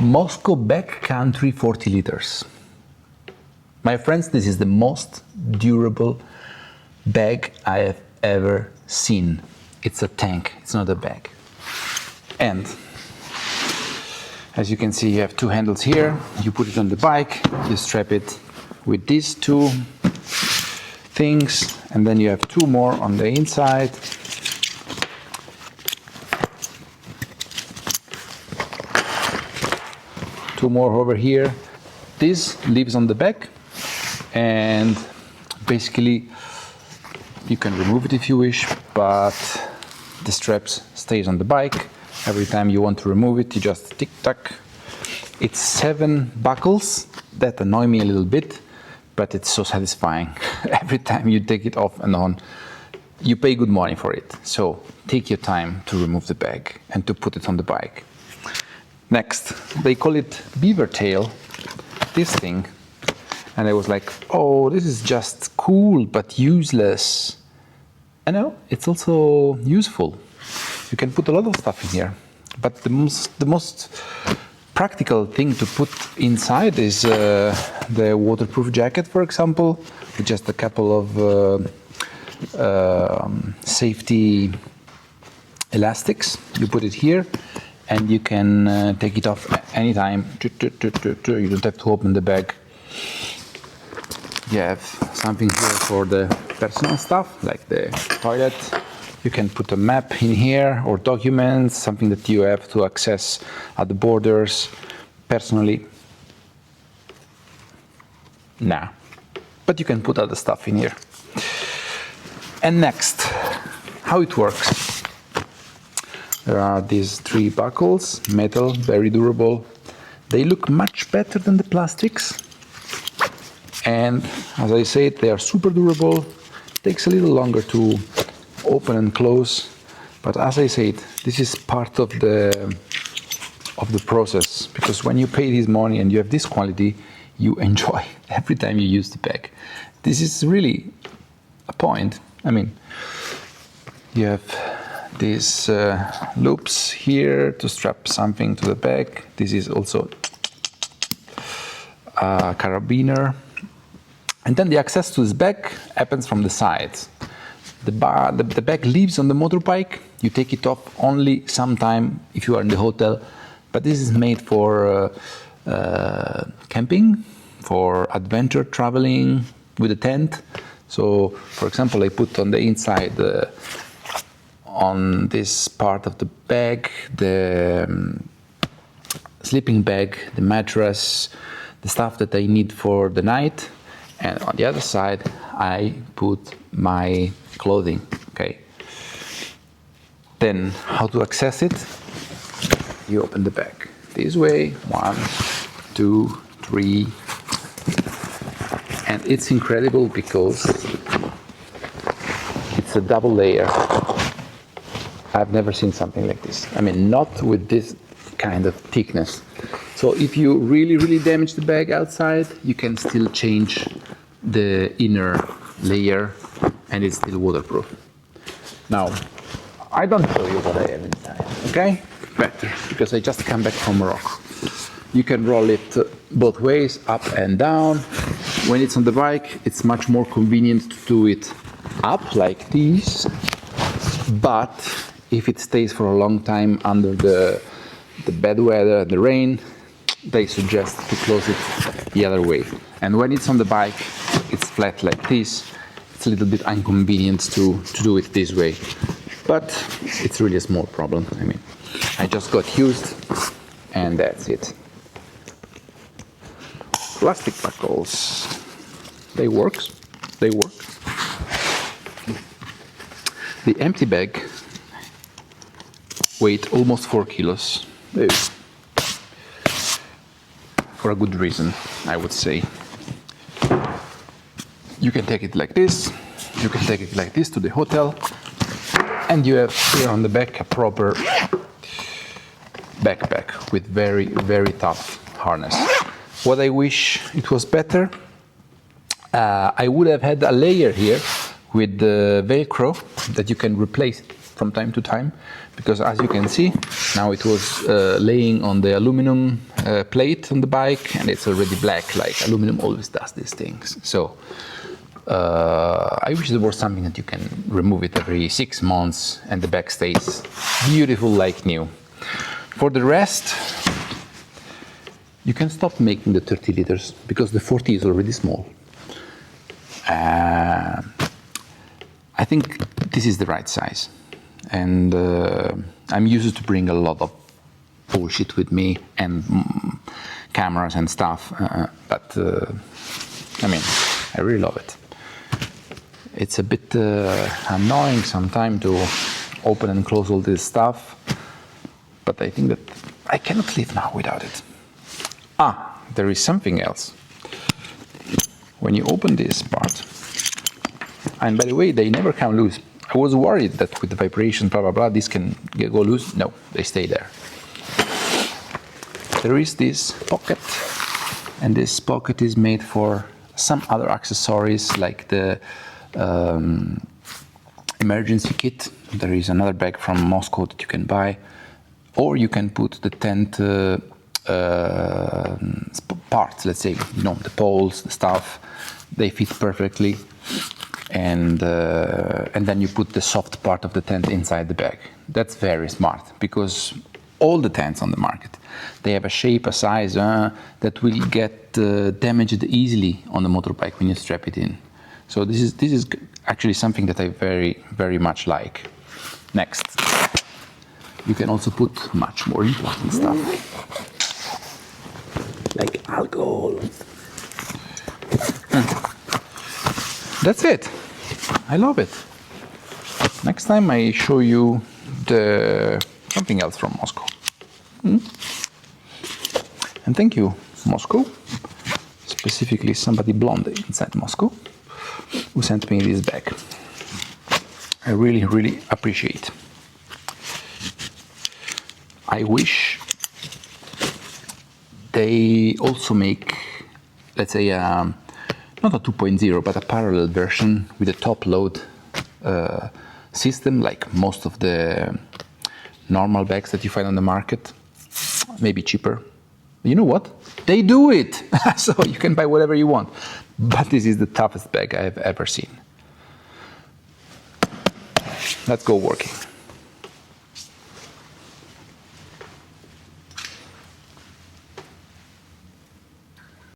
MOSKO Backcountry 40 liters. My friends, this is the most durable bag I have ever seen. It's a tank, it's not a bag. And as you can see, you have two handles here. You put it on the bike, you strap it with these two things, and then you have two more on the inside. Two more over here. This lives on the back, and basically you can remove it if you wish, but the straps stays on the bike. Every time you want to remove it, you just tick-tack. It's 7 buckles that annoy me a little bit, but it's so satisfying. Every time you take it off and on, you pay good money for it. So take your time to remove the bag and to put it on the bike. Next, they call it beaver tail, this thing. And I was like, oh, this is just cool, but useless. I know, it's also useful. You can put a lot of stuff in here. But the most practical thing to put inside is the waterproof jacket, for example, with just a couple of safety elastics. You put it here, and you can take it off anytime. You don't have to open the bag. You have something here for the personal stuff, like the toilet. You can put a map in here, or documents, something that you have to access at the borders. Personally, nah. But you can put other stuff in here. And next, how it works. There are these 3 buckles, metal, very durable. They look much better than the plastics. And as I said, they are super durable. Takes a little longer to open and close, but as I said, this is part of the process, because when you pay this money and you have this quality, you enjoy every time you use the bag. This is really a point. I mean, you have these loops here to strap something to the bag. This is also a carabiner. And then the access to this bag happens from the sides. The bag lives on the motorbike. You take it off only sometime if you are in the hotel. But this is made for camping, for adventure traveling with a tent. So, for example, I put on the inside, on this part of the bag, the sleeping bag, the mattress, the stuff that I need for the night. And on the other side, I put my clothing, okay? Then, how to access it? You open the bag this way, 1, 2, 3. And it's incredible because it's a double layer. I've never seen something like this. I mean, not with this kind of thickness. So if you really damage the bag outside, you can still change the inner layer and it's still waterproof. Now, I don't show you what I have inside, okay? Better, because I just come back from Morocco. You can roll it both ways, up and down. When it's on the bike, it's much more convenient to do it up like this. But if it stays for a long time under the bad weather, the rain, they suggest to close it the other way. And when it's on the bike, it's flat like this. It's a little bit inconvenient to do it this way. But it's really a small problem. I mean, I just got used, and that's it. Plastic buckles. They work. The empty bag weighs almost 4 kilos. For a good reason, I would say. You can take it like this, you can take it like this to the hotel, and you have here on the back a proper backpack with very tough harness. What I wish it was better, I would have had a layer here with the Velcro that you can replace from time to time, because as you can see, now it was laying on the aluminum plate on the bike, and it's already black, like aluminum always does these things. So I wish there was something that you can remove it every 6 months and the bag stays beautiful like new. For the rest, you can stop making the 30 liters because the 40 is already small. I think this is the right size, and I'm used to bring a lot of bullshit with me and cameras and stuff, but I mean, I really love it. It's a bit annoying sometimes to open and close all this stuff, but I think that I cannot live now without it. There is something else. When you open this part, and by the way, they never come loose. I was worried that with the vibration, blah, blah, blah, this can go loose. No, they stay there. There is this pocket, and this pocket is made for some other accessories like the emergency kit. There is another bag from MOSKO that you can buy, or you can put the tent parts, let's say, you know, the poles, the stuff, they fit perfectly, and then you put the soft part of the tent inside the bag. That's very smart, because all the tents on the market, they have a shape, a size that will get damaged easily on the motorbike when you strap it in. So this is actually something that I very, very much like. Next, you can also put much more important stuff, like alcohol. That's it. I love it. Next time I show you something else from MOSKO. And thank you, MOSKO, specifically somebody blonde inside MOSKO, who sent me this bag. I really, really appreciate. I wish they also make, let's say, not a 2.0, but a parallel version with a top load system, like most of the normal bags that you find on the market, maybe cheaper. You know what? They do it! So you can buy whatever you want. But this is the toughest bag I've ever seen. Let's go working.